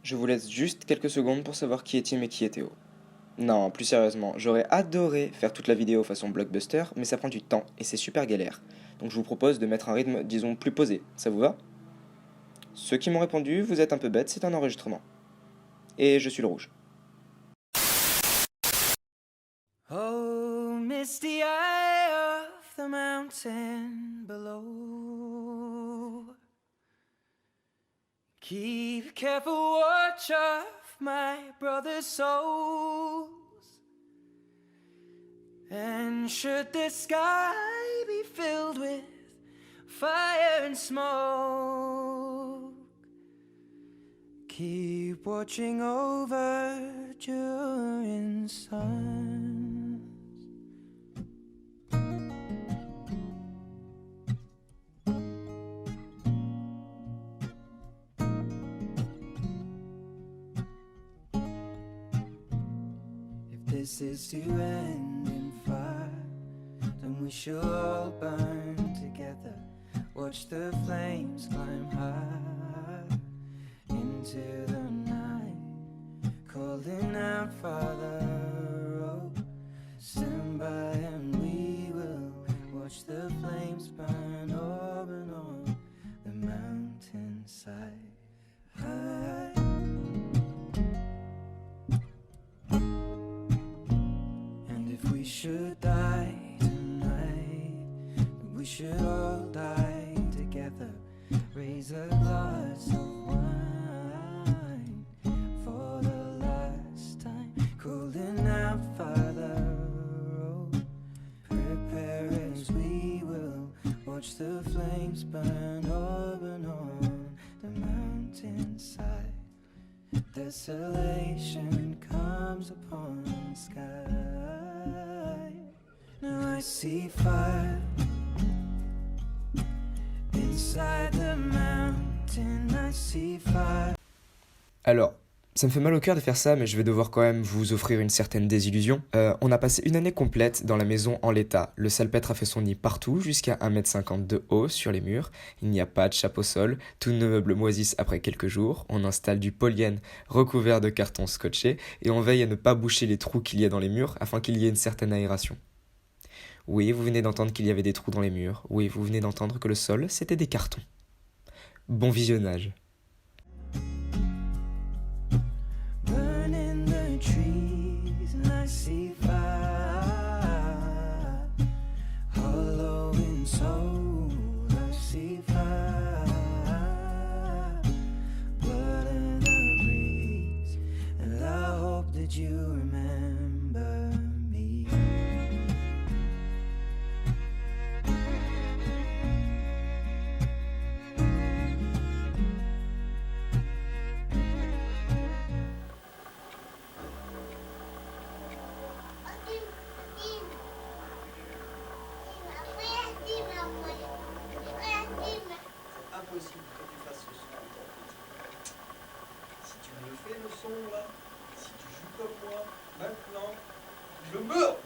je vous laisse juste quelques secondes pour savoir qui est Tim et qui est Théo. Non, plus sérieusement, j'aurais adoré faire toute la vidéo façon blockbuster, mais ça prend du temps et c'est super galère. Donc je vous propose de mettre un rythme, disons, plus posé. Ça vous va? Ceux qui m'ont répondu, vous êtes un peu bêtes, c'est un enregistrement. Et je suis le rouge. Oh, misty eye of the mountain below. Keep careful watch of my brother's souls. And should the sky be filled with fire and smoke, keep watching over during suns. If this is to end in fire, then we shall all burn together. Watch the flames climb high into the night, calling out, Father, oh, stand by and we will watch the flames burn over and on the mountainside. And if we should die tonight, we should all die together. Raise a glass of wine for the last time, calling out, Father, oh, prepare as we will watch the flames burn over and on the mountainside. Desolation comes upon the sky. Now I see fire inside the mountain. I see fire. Alors, ça me fait mal au cœur de faire ça, mais je vais devoir quand même vous offrir une certaine désillusion. On a passé une année complète dans la maison en l'état. Le salpêtre a fait son nid partout, jusqu'à 1,50 m de haut sur les murs. Il n'y a pas de chape au sol. Tous nos meubles moisissent après quelques jours. On installe du polyène recouvert de carton scotché et on veille à ne pas boucher les trous qu'il y a dans les murs afin qu'il y ait une certaine aération. Oui, vous venez d'entendre qu'il y avait des trous dans les murs. Oui, vous venez d'entendre que le sol, c'était des cartons. Bon visionnage. Burning the trees and I see fire. Hollow in soul, I see fire. Blood in the breeze, and I hope that you remember me. Impossible que tu fasses ce son avec ta petite. Si tu me le fais le son là, si tu joues comme moi, maintenant, je meurs.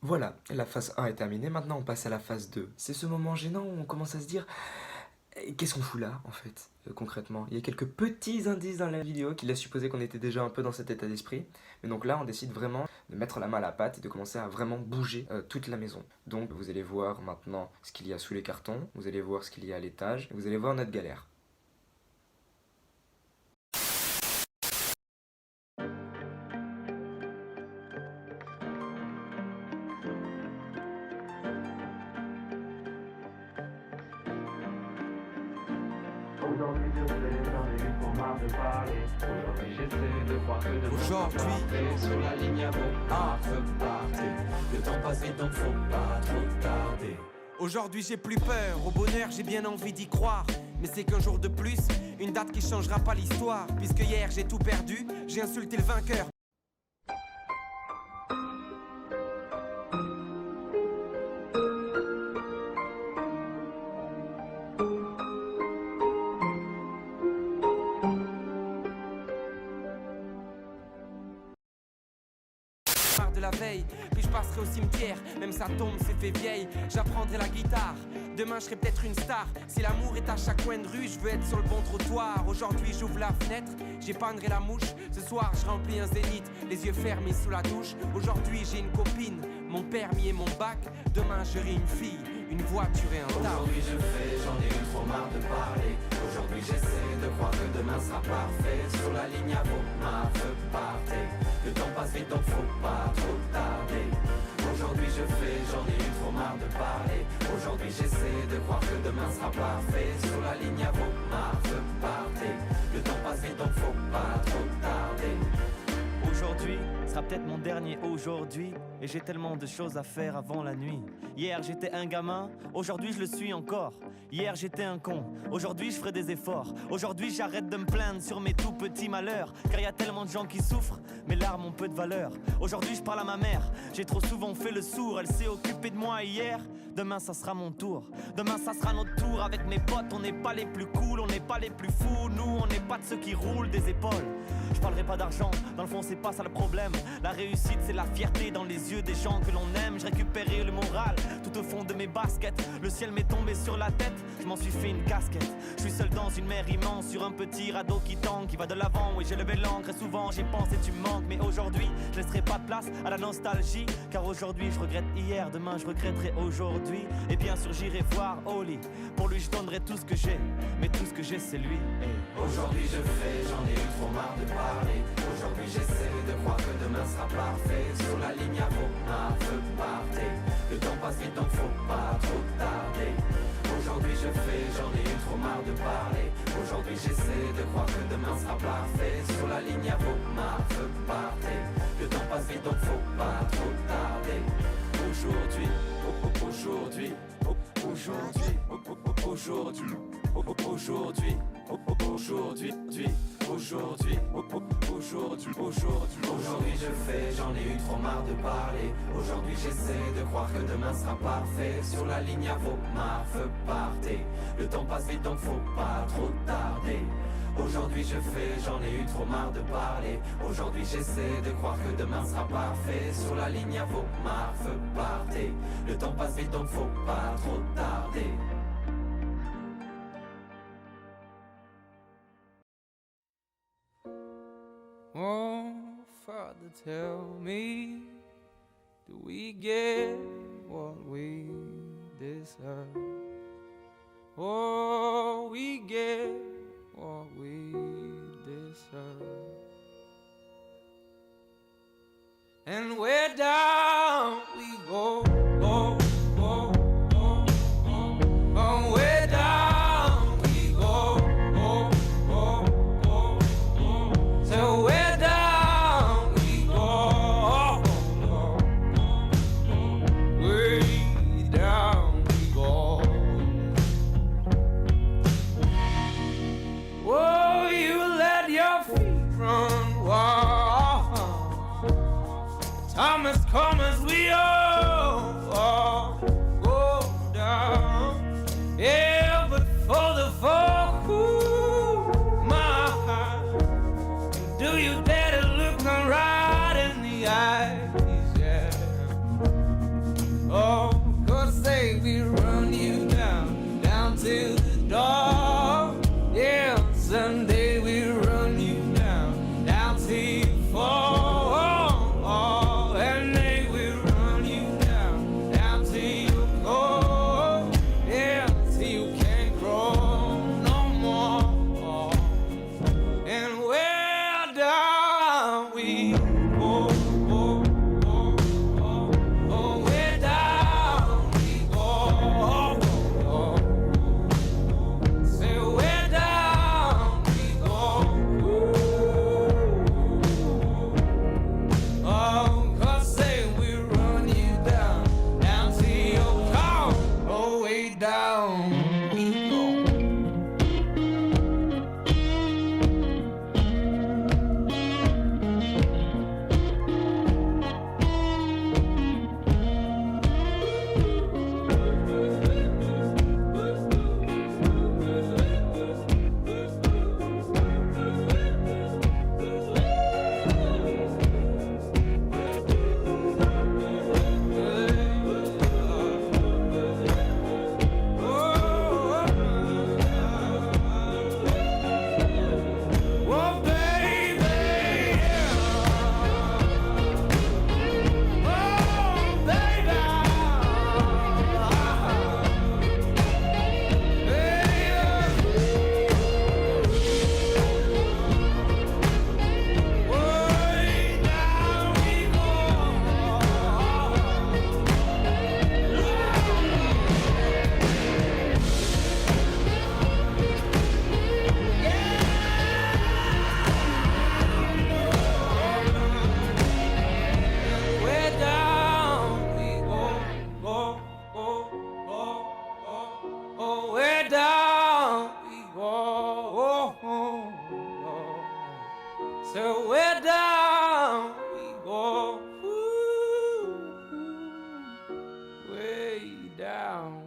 Voilà, la phase 1 est terminée, maintenant on passe à la phase 2. C'est ce moment gênant où on commence à se dire qu'est-ce qu'on fout là en fait, concrètement. Il y a quelques petits indices dans la vidéo qui laissent supposer qu'on était déjà un peu dans cet état d'esprit. Mais donc là on décide vraiment de mettre la main à la pâte et de commencer à vraiment bouger toute la maison. Donc vous allez voir maintenant ce qu'il y a sous les cartons, vous allez voir ce qu'il y a à l'étage, et vous allez voir notre galère. Aujourd'hui je fais dans les pour marre de parler. Aujourd'hui j'essaie de croire que demain Aujourd'hui. sur la ligne à bon repartir. Le temps passe vite donc faut pas trop tarder. Aujourd'hui j'ai plus peur, au bonheur j'ai bien envie d'y croire. Mais c'est qu'un jour de plus, une date qui changera pas l'histoire. Puisque hier j'ai tout perdu, j'ai insulté le vainqueur. De la veille, puis je passerai au cimetière. Même sa tombe s'est fait vieille, j'apprendrai la guitare. Demain je serai peut-être une star. Si l'amour est à chaque coin de rue, je veux être sur le bon trottoir. Aujourd'hui j'ouvre la fenêtre, j'épannerai la mouche. Ce soir je remplis un zénith, les yeux fermés sous la douche. Aujourd'hui j'ai une copine, mon permis et mon bac. Demain j'aurai une fille, une voiture et un tas. Aujourd'hui je fais, j'en ai eu trop marre de parler. Aujourd'hui j'essaie de croire que demain sera parfait. Sur la ligne à vos mains, feu partez. Le temps passe vite donc faut pas trop tarder. Aujourd'hui je fais, j'en ai eu trop marre de parler. Aujourd'hui j'essaie de croire que demain sera parfait. Sur la ligne à vos mains, feu partez. Le temps passe vite donc faut pas trop tarder. Aujourd'hui sera peut-être mon dernier aujourd'hui. Et j'ai tellement de choses à faire avant la nuit. Hier j'étais un gamin, aujourd'hui je le suis encore. Hier j'étais un con, aujourd'hui je ferai des efforts. Aujourd'hui j'arrête de me plaindre sur mes tout petits malheurs. Car y a tellement de gens qui souffrent, mes larmes ont peu de valeur. Aujourd'hui je parle à ma mère, j'ai trop souvent fait le sourd. Elle s'est occupée de moi hier, demain ça sera mon tour. Demain ça sera notre tour, avec mes potes on n'est pas les plus cool, on n'est pas les plus fous. Nous on n'est pas de ceux qui roulent des épaules. Je parlerai pas d'argent, dans le fond c'est pas ça le problème. La réussite c'est la fierté dans les yeux des gens que l'on aime. J'ai récupéré le moral tout au fond de mes baskets. Le ciel m'est tombé sur la tête, je m'en suis fait une casquette. Je suis seul dans une mer immense sur un petit radeau qui tangue, qui va de l'avant. Oui j'ai levé l'ancre et souvent j'ai pensé tu me manques. Mais aujourd'hui je laisserai pas de place à la nostalgie. Car aujourd'hui je regrette hier, demain je regretterai aujourd'hui. Et bien sûr j'irai voir Oli, pour lui je donnerai tout ce que j'ai. Mais tout ce que j'ai c'est lui. Aujourd'hui je fais, j'en ai eu trop marre de parler. Aujourd'hui j'essaie de croire que demain sera parfait. Sur la ligne à vos mains, feu partez. Le temps passe vite donc faut pas trop tarder. Aujourd'hui je fais, j'en ai eu trop marre de parler. Aujourd'hui j'essaie de croire que demain sera parfait. Sur la ligne à vos mains, feu partez. Le temps passe vite donc faut pas trop tarder. Aujourd'hui, aujourd'hui, aujourd'hui, aujourd'hui, aujourd'hui, aujourd'hui, aujourd'hui, aujourd'hui je fais, j'en ai eu trop marre de parler. Aujourd'hui j'essaie de croire que demain sera parfait. Sur la ligne à vos mains, feu partez. Le temps passe vite donc faut pas trop tarder. Aujourd'hui je fais, j'en ai eu trop marre de parler. Aujourd'hui j'essaie de croire que demain sera parfait. Sur la ligne à vos mains, feu partez. Le temps passe vite donc faut pas trop tarder. Oh, Father, tell me, do we get what we deserve? Oh, we get what we deserve. And where down we go, oh, oh, oh, oh, oh, where down we go, oh, oh, oh, oh, so where down we go, oh, oh, way down we go. Oh, you let your feet run wild. Time has come down